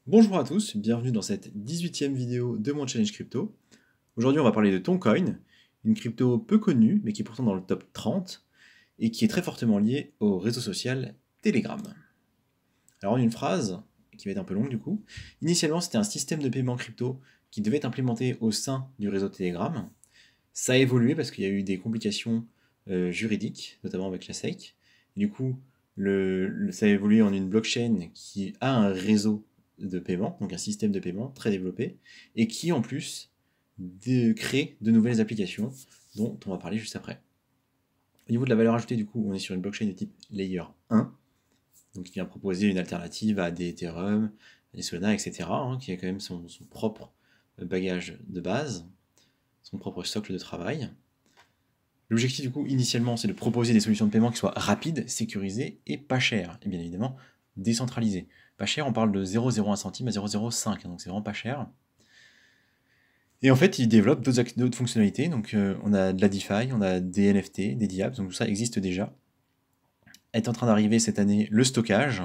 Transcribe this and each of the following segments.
Bonjour à tous, bienvenue dans cette 18e vidéo de mon challenge crypto. Aujourd'hui on va parler de Toncoin, une crypto peu connue mais qui est pourtant dans le top 30 et qui est très fortement liée au réseau social Telegram. Alors en une phrase, qui va être un peu longue du coup, initialement c'était un système de paiement crypto qui devait être implémenté au sein du réseau Telegram. Ça a évolué parce qu'il y a eu des complications juridiques, notamment avec la SEC. Et du coup, ça a évolué en une blockchain qui a un réseau de paiement, donc un système de paiement très développé, et qui en plus crée de nouvelles applications dont on va parler juste après. Au niveau de la valeur ajoutée, du coup, on est sur une blockchain de type Layer 1, donc qui vient proposer une alternative à des Ethereum, des Solana, etc., qui a quand même son propre bagage de base, son propre socle de travail. L'objectif, du coup, initialement, c'est de proposer des solutions de paiement qui soient rapides, sécurisées et pas chères. Et bien évidemment, décentralisées. Pas cher, on parle de 0,01 centime à 0,05, donc c'est vraiment pas cher. Et en fait, ils développent d'autres fonctionnalités. Donc, on a de la DeFi, on a des NFT, des dApps, donc tout ça existe déjà. Est en train d'arriver cette année le stockage,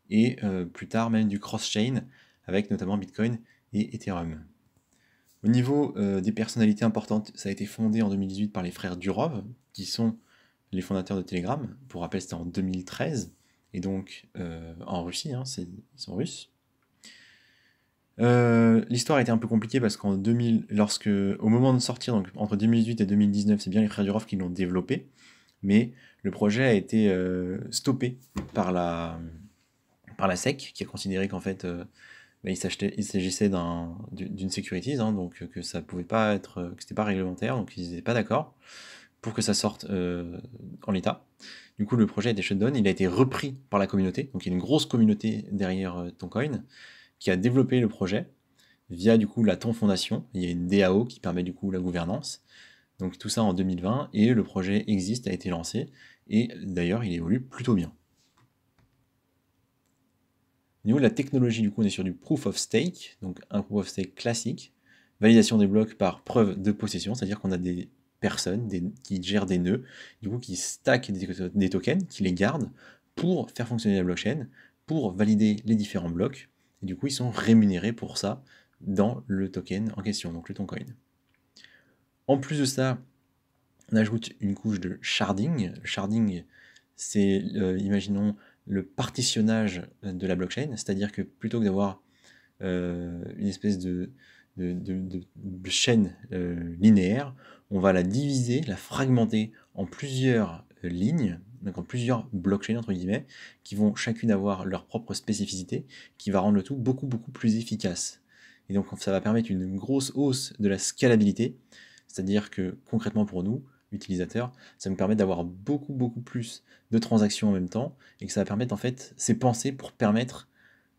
et plus tard même du cross-chain, avec notamment Bitcoin et Ethereum. Au niveau des personnalités importantes, ça a été fondé en 2018 par les frères Durov, qui sont les fondateurs de Telegram. Pour rappel, c'était en 2013, et donc en Russie, ils sont russes. L'histoire a été un peu compliquée parce qu'en 2000, au moment de sortir, donc entre 2018 et 2019, c'est bien les frères Durov qui l'ont développé, mais le projet a été stoppé par la SEC, qui a considéré qu'en fait, il s'agissait d'une securities, donc que ça pouvait pas être, que c'était pas réglementaire, donc ils n'étaient pas d'accord pour que ça sorte en l'état. Du coup, le projet a été shutdown, il a été repris par la communauté, donc il y a une grosse communauté derrière Toncoin qui a développé le projet via du coup la Ton Fondation. Il y a une DAO qui permet du coup la gouvernance. Donc tout ça en 2020 et le projet existe, a été lancé et d'ailleurs il évolue plutôt bien. Au niveau de la technologie, du coup, on est sur du proof of stake, donc un proof of stake classique, validation des blocs par preuve de possession, c'est-à-dire qu'on a des personnes qui gèrent des nœuds, du coup qui stackent des tokens, qui les gardent pour faire fonctionner la blockchain, pour valider les différents blocs, et du coup ils sont rémunérés pour ça dans le token en question, donc le Toncoin. En plus de ça, on ajoute une couche de sharding. Le sharding, c'est, imaginons, le partitionnage de la blockchain, c'est-à-dire que plutôt que d'avoir une espèce de chaîne linéaire, on va la diviser, la fragmenter en plusieurs lignes, donc en plusieurs blockchains entre guillemets, qui vont chacune avoir leur propre spécificité, qui va rendre le tout beaucoup beaucoup plus efficace. Et donc ça va permettre une grosse hausse de la scalabilité, c'est-à-dire que concrètement pour nous, utilisateurs, ça nous permet d'avoir beaucoup beaucoup plus de transactions en même temps, et que ça va permettre en fait, c'est pensé pour permettre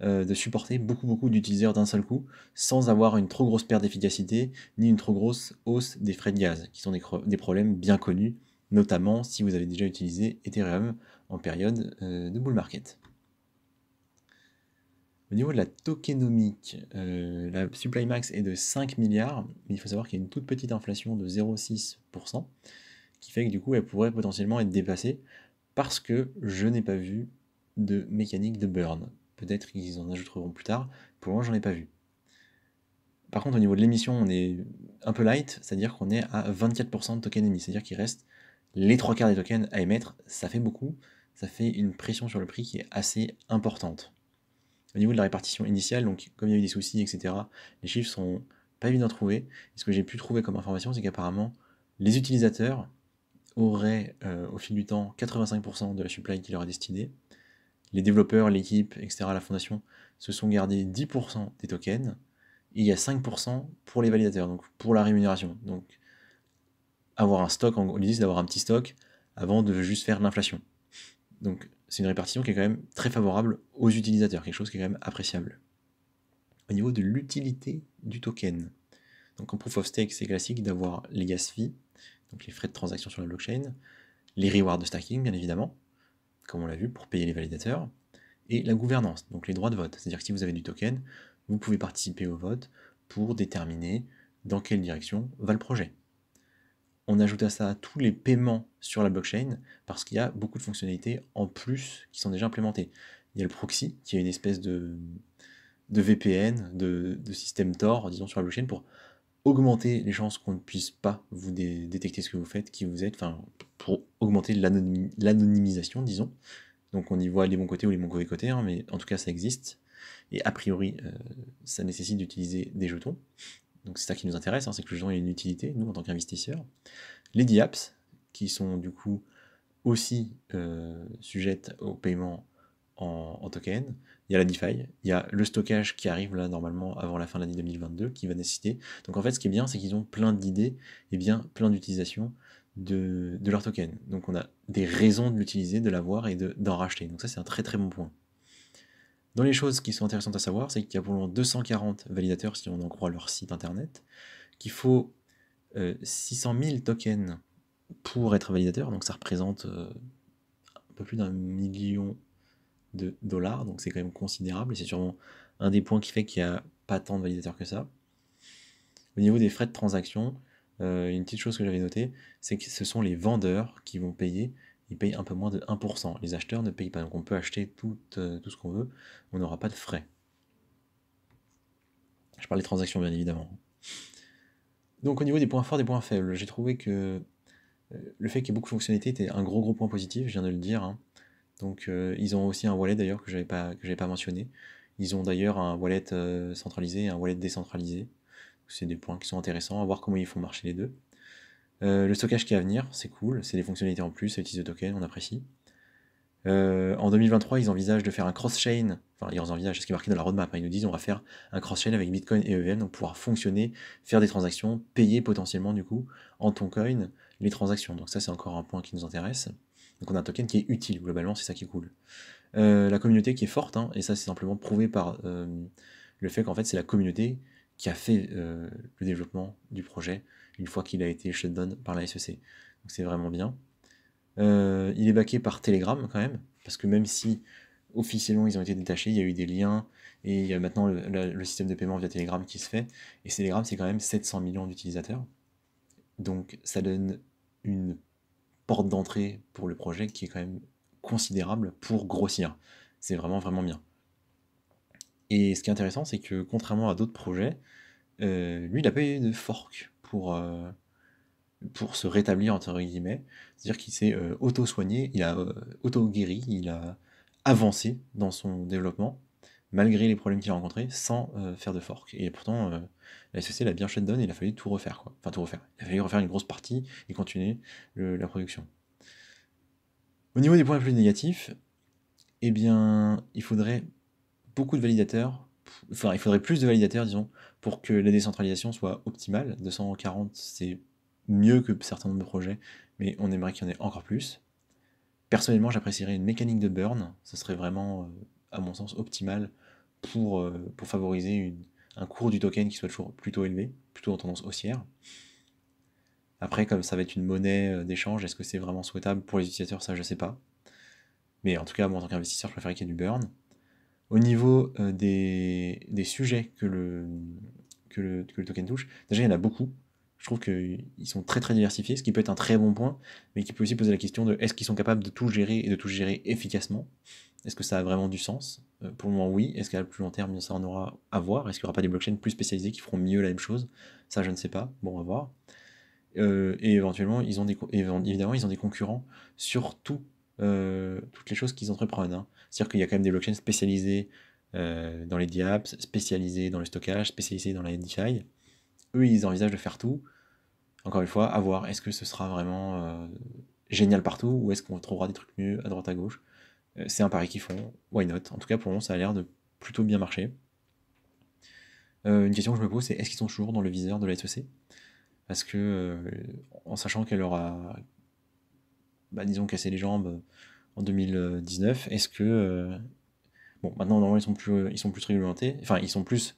de supporter beaucoup beaucoup d'utilisateurs d'un seul coup, sans avoir une trop grosse perte d'efficacité, ni une trop grosse hausse des frais de gaz, qui sont des problèmes bien connus, notamment si vous avez déjà utilisé Ethereum en période de bull market. Au niveau de la tokenomique, la supply max est de 5 milliards, mais il faut savoir qu'il y a une toute petite inflation de 0,6%, qui fait que du coup elle pourrait potentiellement être dépassée, parce que je n'ai pas vu de mécanique de burn. Peut-être qu'ils en ajouteront plus tard, pour le moment j'en ai pas vu. Par contre au niveau de l'émission on est un peu light, c'est-à-dire qu'on est à 24% de tokens émis, c'est-à-dire qu'il reste les 3 quarts des tokens à émettre, ça fait beaucoup, ça fait une pression sur le prix qui est assez importante. Au niveau de la répartition initiale, donc comme il y a eu des soucis, etc., les chiffres sont pas évidents à trouver. Et ce que j'ai pu trouver comme information, c'est qu'apparemment les utilisateurs auraient au fil du temps 85% de la supply qui leur est destinée. Les développeurs, l'équipe, etc., la fondation se sont gardés 10% des tokens, et il y a 5% pour les validateurs, donc pour la rémunération. Donc avoir un stock, l'idée c'est d'avoir un petit stock avant de juste faire de l'inflation. Donc c'est une répartition qui est quand même très favorable aux utilisateurs, quelque chose qui est quand même appréciable. Au niveau de l'utilité du token, donc en proof of stake c'est classique d'avoir les gas fees, donc les frais de transaction sur la blockchain, les rewards de stacking bien évidemment, comme on l'a vu pour payer les validateurs, et la gouvernance, donc les droits de vote. C'est-à-dire que si vous avez du token, vous pouvez participer au vote pour déterminer dans quelle direction va le projet. On ajoute à ça tous les paiements sur la blockchain, parce qu'il y a beaucoup de fonctionnalités en plus qui sont déjà implémentées. Il y a le proxy, qui est une espèce de VPN, de système Tor, disons, sur la blockchain pour augmenter les chances qu'on ne puisse pas vous détecter ce que vous faites, qui vous êtes, enfin, pour augmenter l'anonymisation, disons. Donc on y voit les bons côtés ou les mauvais côtés, hein, mais en tout cas ça existe. Et a priori, ça nécessite d'utiliser des jetons. Donc c'est ça qui nous intéresse, hein, c'est que le jeton ait une utilité, nous, en tant qu'investisseurs. Les DApps, qui sont du coup aussi sujettes au paiement en token. Il y a la DeFi, il y a le stockage qui arrive là normalement avant la fin de l'année 2022 qui va nécessiter. Donc en fait, ce qui est bien, c'est qu'ils ont plein d'idées et bien plein d'utilisations de leur token. Donc on a des raisons de l'utiliser, de l'avoir et d'en racheter. Donc ça, c'est un très très bon point. Dans les choses qui sont intéressantes à savoir, c'est qu'il y a pour le moment 240 validateurs, si on en croit leur site internet, qu'il faut 600 000 tokens pour être validateur, donc ça représente un peu plus d'1 million de dollars, donc c'est quand même considérable, et c'est sûrement un des points qui fait qu'il n'y a pas tant de validateurs que ça. Au niveau des frais de transaction, une petite chose que j'avais notée, c'est que ce sont les vendeurs qui vont payer, ils payent un peu moins de 1%. Les acheteurs ne payent pas, donc on peut acheter tout ce qu'on veut, on n'aura pas de frais. Je parle des transactions bien évidemment. Donc au niveau des points forts, des points faibles, j'ai trouvé que le fait qu'il y ait beaucoup de fonctionnalités était un gros point positif, je viens de le dire, hein. Donc ils ont aussi un wallet d'ailleurs que j'avais pas mentionné. Ils ont d'ailleurs un wallet centralisé et un wallet décentralisé. C'est des points qui sont intéressants, à voir comment ils font marcher les deux. Le stockage qui est à venir, c'est cool, c'est des fonctionnalités en plus, ça utilise le token, on apprécie. En 2023, ils envisagent de faire un cross-chain, enfin ils envisagent, c'est ce qui est marqué dans la roadmap, hein, ils nous disent on va faire un cross-chain avec Bitcoin et EVM, donc pouvoir fonctionner, faire des transactions, payer potentiellement du coup en Toncoin les transactions. Donc ça c'est encore un point qui nous intéresse. Donc on a un token qui est utile, globalement c'est ça qui est cool. La communauté qui est forte, hein, et ça c'est simplement prouvé par le fait qu'en fait c'est la communauté qui a fait le développement du projet une fois qu'il a été shutdown par la SEC. Donc c'est vraiment bien. Il est backé par Telegram quand même, parce que même si officiellement ils ont été détachés, il y a eu des liens, et il y a maintenant le système de paiement via Telegram qui se fait, et Telegram c'est quand même 700 millions d'utilisateurs. Donc ça donne une porte d'entrée pour le projet qui est quand même considérable pour grossir. C'est vraiment bien. Et ce qui est intéressant, c'est que contrairement à d'autres projets, lui, il n'a pas eu de fork pour se rétablir, entre guillemets. C'est-à-dire qu'il s'est auto-soigné, il a auto-guéri, il a avancé dans son développement, malgré les problèmes qu'il a rencontrés, sans faire de fork. Et pourtant, la SEC l'a bien shutdown et il a fallu tout refaire, quoi. Enfin, tout refaire. Il a fallu refaire une grosse partie et continuer la production. Au niveau des points les plus négatifs, eh bien, il faudrait beaucoup de validateurs, enfin, il faudrait plus de validateurs, disons, pour que la décentralisation soit optimale. 240, c'est mieux que certains nombre de projets, mais on aimerait qu'il y en ait encore plus. Personnellement, j'apprécierais une mécanique de burn, ça serait vraiment, à mon sens, optimal pour favoriser un cours du token qui soit toujours plutôt élevé, plutôt en tendance haussière. Après, comme ça va être une monnaie d'échange, est-ce que c'est vraiment souhaitable pour les utilisateurs? Ça, je sais pas. Mais en tout cas, moi, en tant qu'investisseur, je préférerais qu'il y ait du burn. Au niveau des sujets que le token touche, déjà il y en a beaucoup. Je trouve qu'ils sont très diversifiés, ce qui peut être un très bon point, mais qui peut aussi poser la question de est-ce qu'ils sont capables de tout gérer et de tout gérer efficacement? Est-ce que ça a vraiment du sens? Pour le moment, oui. Est-ce qu'à plus long terme, ça en aura à voir? Est-ce qu'il n'y aura pas des blockchains plus spécialisées qui feront mieux la même chose? Ça, je ne sais pas. Bon, on va voir. Et éventuellement, évidemment, ils ont des concurrents sur toutes les choses qu'ils entreprennent, hein. C'est-à-dire qu'il y a quand même des blockchains spécialisées dans les DApps, spécialisées dans le stockage, spécialisées dans la DeFi. Eux, ils envisagent de faire tout. Encore une fois, à voir. Est-ce que ce sera vraiment génial partout ou est-ce qu'on trouvera des trucs mieux à droite à gauche? C'est un pari qu'ils font. Why not? En tout cas, pour moi, ça a l'air de plutôt bien marcher. Une question que je me pose, c'est est-ce qu'ils sont toujours dans le viseur de la SEC? Parce que, en sachant qu'elle aura, disons, cassé les jambes en 2019, est-ce que... bon, maintenant, normalement, ils sont plus réglementés, enfin, ils sont plus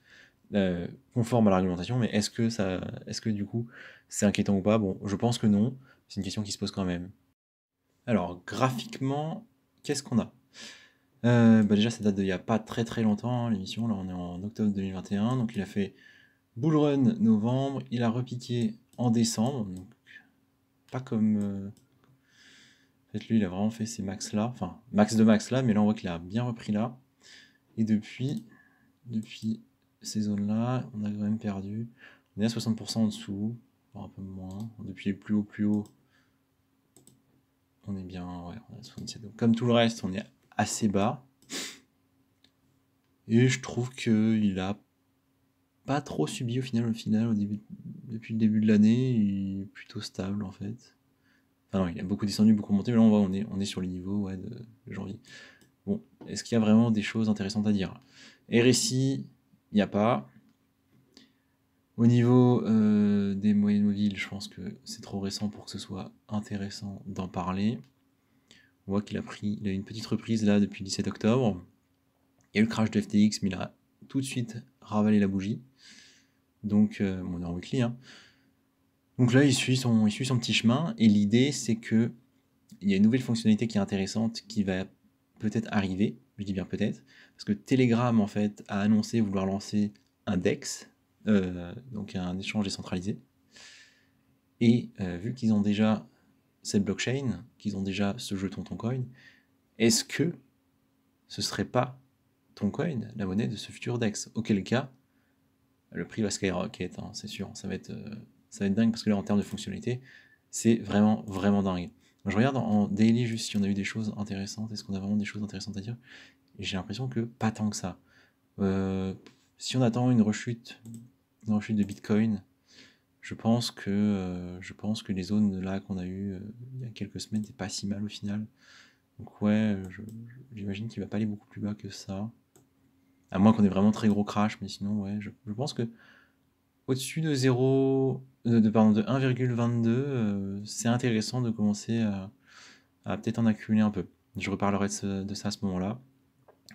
conformes à la réglementation, mais est-ce que du coup, c'est inquiétant ou pas? Bon, je pense que non, c'est une question qui se pose quand même. Alors, graphiquement, qu'est-ce qu'on a? Déjà, ça date d'il n'y a pas très longtemps, hein, l'émission, là on est en octobre 2021, donc il a fait bull run novembre, il a repiqué en décembre, donc pas comme... En fait, lui, il a vraiment fait ces max là, enfin, max de max là, mais là, on voit qu'il a bien repris là. Et depuis, depuis ces zones-là, on a quand même perdu. On est à 60% en dessous, voire un peu moins. Depuis les plus hauts, on est bien, ouais, on est à 77. Donc, comme tout le reste, on est assez bas. Et je trouve qu'il a pas trop subi au final, depuis le début de l'année, il est plutôt stable en fait. Enfin non, il a beaucoup descendu, beaucoup monté, mais là on est sur les niveaux de janvier. Bon, est-ce qu'il y a vraiment des choses intéressantes à dire? RSI, il n'y a pas. Au niveau des moyennes mobiles, je pense que c'est trop récent pour que ce soit intéressant d'en parler. On voit qu'il a eu une petite reprise là depuis le 17 octobre. Il y a eu le crash de FTX, mais il a tout de suite ravalé la bougie. Donc, on est en weekly. Hein. Donc là, il suit son petit chemin. Et l'idée, c'est que il y a une nouvelle fonctionnalité qui est intéressante qui va peut-être arriver. Je dis bien peut-être. Parce que Telegram, en fait, a annoncé vouloir lancer un DEX, donc un échange décentralisé. Et vu qu'ils ont déjà cette blockchain, qu'ils ont déjà ce jeton Toncoin, est-ce que ce serait pas Toncoin la monnaie de ce futur DEX? Auquel cas, le prix va skyrocket, hein, c'est sûr. Ça va être dingue parce que là, en termes de fonctionnalité, c'est vraiment, vraiment dingue. Je regarde en daily juste si on a eu des choses intéressantes. Est-ce qu'on a vraiment des choses intéressantes à dire? Et j'ai l'impression que pas tant que ça. Si on attend une rechute de Bitcoin, je pense que les zones là qu'on a eues il y a quelques semaines, c'est pas si mal au final. Donc ouais, j'imagine qu'il va pas aller beaucoup plus bas que ça. À moins qu'on ait vraiment très gros crash, mais sinon ouais, je pense que au-dessus de 1,22, c'est intéressant de commencer à peut-être en accumuler un peu. Je reparlerai de ça à ce moment-là.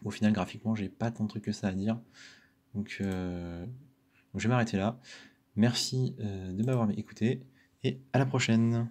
Au final, graphiquement, j'ai pas tant de trucs que ça à dire. Donc je vais m'arrêter là. Merci de m'avoir écouté et à la prochaine.